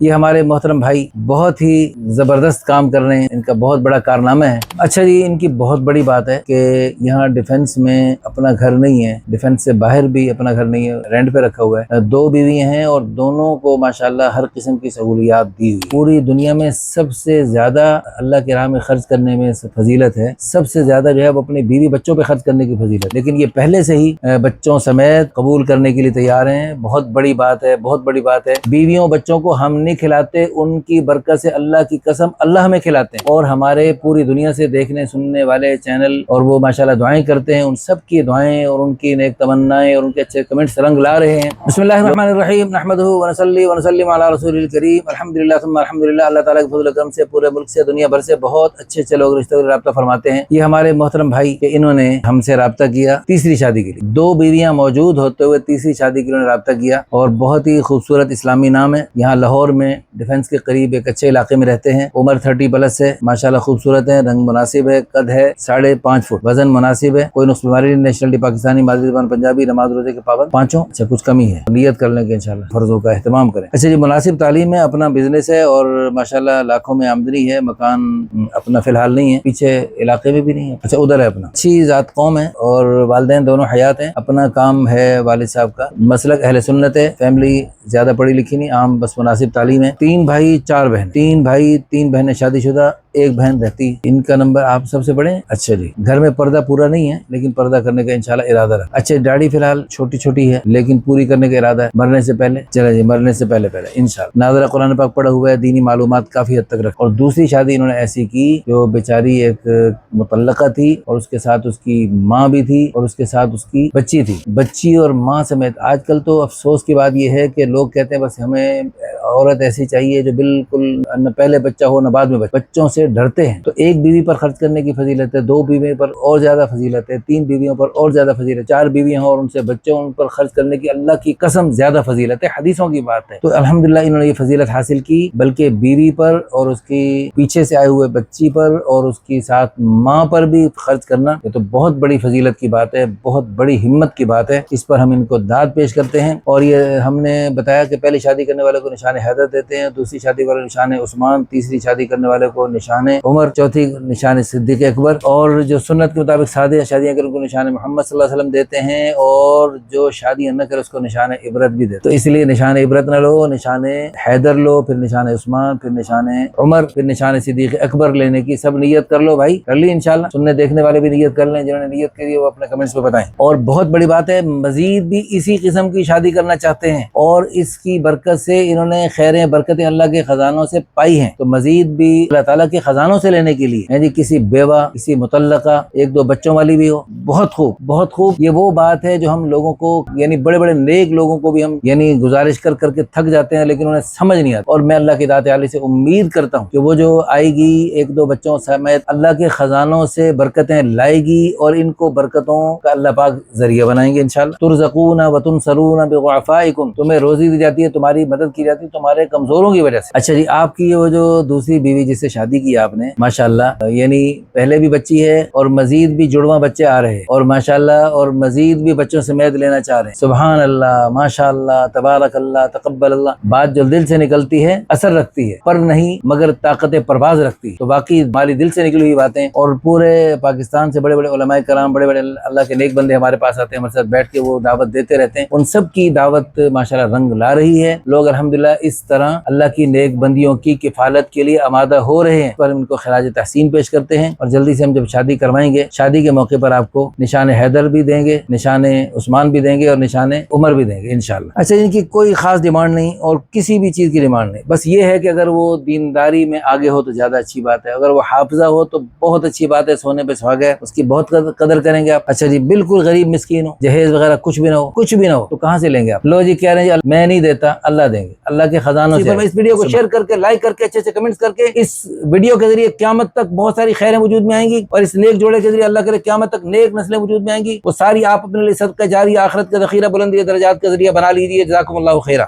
یہ ہمارے محترم بھائی بہت ہی زبردست کام کر رہے ہیں، ان کا بہت بڑا کارنامہ ہے۔ اچھا جی، ان کی بہت بڑی بات ہے کہ یہاں ڈیفنس میں اپنا گھر نہیں ہے، ڈیفنس سے باہر بھی اپنا گھر نہیں ہے، رینٹ پہ رکھا ہوا ہے۔ 2 بیویاں ہیں اور دونوں کو ماشاءاللہ ہر قسم کی سہولیات دی ہوئی۔ پوری دنیا میں سب سے زیادہ اللہ کی راہ میں خرچ کرنے میں فضیلت ہے، سب سے زیادہ جو ہے وہ اپنے بیوی بچوں پہ خرچ کرنے کی فضیلت، لیکن یہ پہلے سے ہی بچوں سمیت قبول کرنے کے لیے تیار ہیں۔ بہت بڑی بات ہے، بہت بڑی بات ہے۔ بیویوں بچوں کو ہم نہیں کھلاتے، ان کی برکت سے اللہ کی قسم اللہ ہمیں کھلاتے ہیں، اور ہمارے پوری دنیا سے دیکھنے سننے والے چینل اور وہ ماشاءاللہ دعائیں کرتے ہیں، ان سب کی دعائیں اور ان کی نیک تمنائیں اور ان کے اچھے کمنٹس رنگ لا رہے ہیں۔ بسم اللہ الرحمن الرحیم، نحمدہ ونصلی ونسلم علی رسول الکریم، الحمدللہ ثم الحمدللہ۔ اللہ تعالیٰ کے فضل و کرم سے پورے ملک سے، دنیا بھر سے بہت اچھے لوگ رشتہ رابطہ فرماتے ہیں۔ یہ ہمارے محترم بھائی کہ انہوں نے ہم سے رابطہ کیا تیسری شادی کے لیے، 2 بیویاں موجود ہوتے ہوئے تیسری شادی کے لیے رابطہ کیا، اور بہت ہی خوبصورت اسلامی نام ہے۔ یہاں لاہور میں ڈیفنس کے قریب ایک اچھے علاقے میں رہتے ہیں۔ عمر 30+ ہے، ماشاءاللہ خوبصورت ہے، رنگ مناسب ہے، قد ہے 5.5 فٹ، وزن مناسب ہے، کوئی نقص بیماری نہیں، نیشنلٹی پاکستانی، مادری زبان پنجابی، نماز روزے کے پابند، پانچوں اچھا کچھ کمی ہے، نیت کر لیں کہ انشاءاللہ فرضوں کا اہتمام کریں۔ اچھا جی، مناسب تعلیم ہے، اپنا بزنس ہے اور ماشاءاللہ لاکھوں میں آمدنی ہے، مکان اپنا فی الحال نہیں ہے، پیچھے علاقے میں بھی نہیں ہے، اچھا ادھر ہے اپنا، اچھی ذات قوم ہے اور والدین دونوں حیات ہیں، اپنا کام ہے والد صاحب کا، مسلک اہل سنت ہے، فیملی زیادہ پڑھی لکھی نہیں، عام بس مناسب تعلیم ہے، 3 بھائی 4 بہن، 3 بھائی 3 بہنیں شادی شدہ، 1 بہن رہتی۔ ان کا نمبر آپ سب سے بڑے ہیں؟ اچھا جی، گھر میں پردہ پورا نہیں ہے لیکن پردہ کرنے کا انشاءاللہ ارادہ رکھا۔ اچھا، داڑھی فی الحال چھوٹی ہے لیکن پوری کرنے کا ارادہ ہے مرنے سے پہلے، چلے جی مرنے سے پہلے انشاءاللہ۔ ناظرہ قرآن پاک پڑھا ہوا ہے، دینی معلومات کافی حد تک رکھ، اور دوسری شادی انہوں نے ایسی کی جو بیچاری ایک مطلقہ تھی اور اس کے ساتھ اس کی ماں بھی تھی اور اس کے ساتھ اس کی بچی تھی، بچی اور ماں سمیت۔ آج کل تو افسوس کی بات یہ ہے کہ لوگ کہتے ہیں بس ہمیں عورت ایسی چاہیے جو بالکل نہ پہلے بچہ ہو نہ بعد میں بچوں سے ڈرتے ہیں۔ تو 1 بیوی پر خرچ کرنے کی فضیلت ہے، 2 بیویوں پر اور زیادہ فضیلت ہے، 3 بیویوں پر اور زیادہ فضیلت، 4 بیویاں ہوں اور ان سے بچے ہوں، ان پر خرچ کرنے کی اللہ کی قسم زیادہ فضیلت ہے، حدیثوں کی بات ہے۔ تو الحمدللہ انہوں نے یہ فضیلت حاصل کی، بلکہ بیوی پر اور اس کی پیچھے سے آئے ہوئے بچی پر اور اس کی ساتھ ماں پر بھی خرچ کرنا، یہ تو بہت بڑی فضیلت کی بات ہے، بہت بڑی ہمت کی بات ہے۔ اس پر ہم ان کو داد پیش کرتے ہیں، اور یہ ہم نے بتایا کہ پہلی شادی کرنے والے کو نشان حیدر دیتے ہیں، دوسری شادی والے نشان عثمان، تیسری شادی کرنے والے کو نشان عمر، چوتھی نشان صدیق اکبر، اور جو سنت کے مطابق شادیاں کریں ان کو نشان محمد صلی اللہ علیہ وسلم دیتے ہیں، اور جو شادیاں نہ کرے اس کو نشان عبرت بھی دیتے۔ تو اس لیے نشان عبرت نہ لو، نشان حیدر لو، پھر نشان عثمان، پھر نشان عمر، پھر نشان صدیق اکبر لینے کی سب نیت کر لو بھائی، کر لی انشاءاللہ۔ سننے دیکھنے والے بھی نیت کر لیں، جنہوں نے نیت کری وہ اپنے کمنٹس پہ بتائیں۔ اور بہت بڑی بات ہے، مزید بھی اسی قسم کی شادی کرنا چاہتے ہیں اور اس کی برکت سے انہوں نے خیریں برکتیں اللہ کے خزانوں سے پائی ہیں، تو مزید بھی اللہ تعالیٰ کے خزانوں سے لینے کے لیے جی کسی بیوہ، کسی مطلقہ، 1-2 بچوں والی بھی ہو، بہت خوب بہت خوب۔ یہ وہ بات ہے جو ہم لوگوں کو یعنی بڑے بڑے نیک لوگوں کو بھی ہم یعنی گزارش کر کے تھک جاتے ہیں، لیکن انہیں سمجھ نہیں آتا، اور میں اللہ کی ذات عالی سے امید کرتا ہوں کہ وہ جو آئے گی 1-2 بچوں سمیت اللہ کے خزانوں سے برکتیں لائے گی، اور ان کو برکتوں کا اللہ پاک ذریعہ بنائیں گے انشاءاللہ۔ ترزقون وتنصرون بضعفائکم، تمہیں روزی دی جاتی ہے، تمہاری مدد کی جاتی ہے تمہارے کمزوروں کی وجہ سے۔ اچھا جی، آپ کی وہ جو دوسری بیوی جس سے شادی کی آپ نے، ماشاءاللہ یعنی پہلے بھی بچی ہے اور مزید بھی جڑواں بچے آ رہے ہیں، اور ماشاءاللہ اور مزید بھی بچوں سمیت لینا چاہ رہے ہیں، سبحان اللہ، ماشاءاللہ، تبارک اللہ، تقبل اللہ۔ بات جو دل سے نکلتی ہے اثر رکھتی ہے، پر نہیں مگر طاقت پرواز رکھتی ہے، تو باقی ہماری دل سے نکلی ہوئی باتیں، اور پورے پاکستان سے بڑے بڑے علماء کرام، بڑے بڑے اللہ کے نیک بندے ہمارے پاس آتے ہیں، ہمارے ساتھ بیٹھ کے وہ دعوت دیتے رہتے ہیں، ان سب کی دعوت ماشاءاللہ رنگ لا رہی ہے۔ لوگ الحمدللہ اس طرح اللہ کی نیک بندیوں کی کفالت کے لیے آمادہ ہو رہے ہیں، پر ان کو خراج تحسین پیش کرتے ہیں، اور جلدی سے ہم جب شادی کروائیں گے، شادی کے موقع پر آپ کو نشان حیدر بھی دیں گے، نشان عثمان بھی دیں گے، اور نشان عمر بھی دیں گے انشاءاللہ۔ اچھا، ان کی کوئی خاص ڈیمانڈ نہیں اور کسی بھی چیز کی ڈیمانڈ نہیں، بس یہ ہے کہ اگر وہ دینداری میں آگے ہو تو زیادہ اچھی بات ہے، اگر وہ حافظہ ہو تو بہت اچھی بات ہے، سونے پہ سہاگا ہے، اس کی بہت قدر کریں گے آپ۔ اچھا جی، بالکل غریب مسکین ہو، جہیز وغیرہ کچھ بھی نہ ہو، کچھ بھی نہ ہو، تو کہاں سے لیں گے آپ؟ لو جی کہہ رہے ہیں جی میں نہیں دیتا، اللہ دیں گے، اللہ کے خزانوں سے۔ اس ویڈیو کو شیئر کر کے، لائک کر کے، اچھے سے کمنٹس کر کے، اس ویڈیو کے ذریعے قیامت تک بہت ساری خیریں وجود میں آئیں گی، اور اس نیک جوڑے کے ذریعے اللہ کرے قیامت تک نیک نسلیں وجود میں آئیں گی، وہ ساری آپ اپنے لیے صدقہ جاری، آخرت کا ذخیرہ، بلندی درجات کا ذریعہ بنا لیجیے۔ جزاکم اللہ خیرہ۔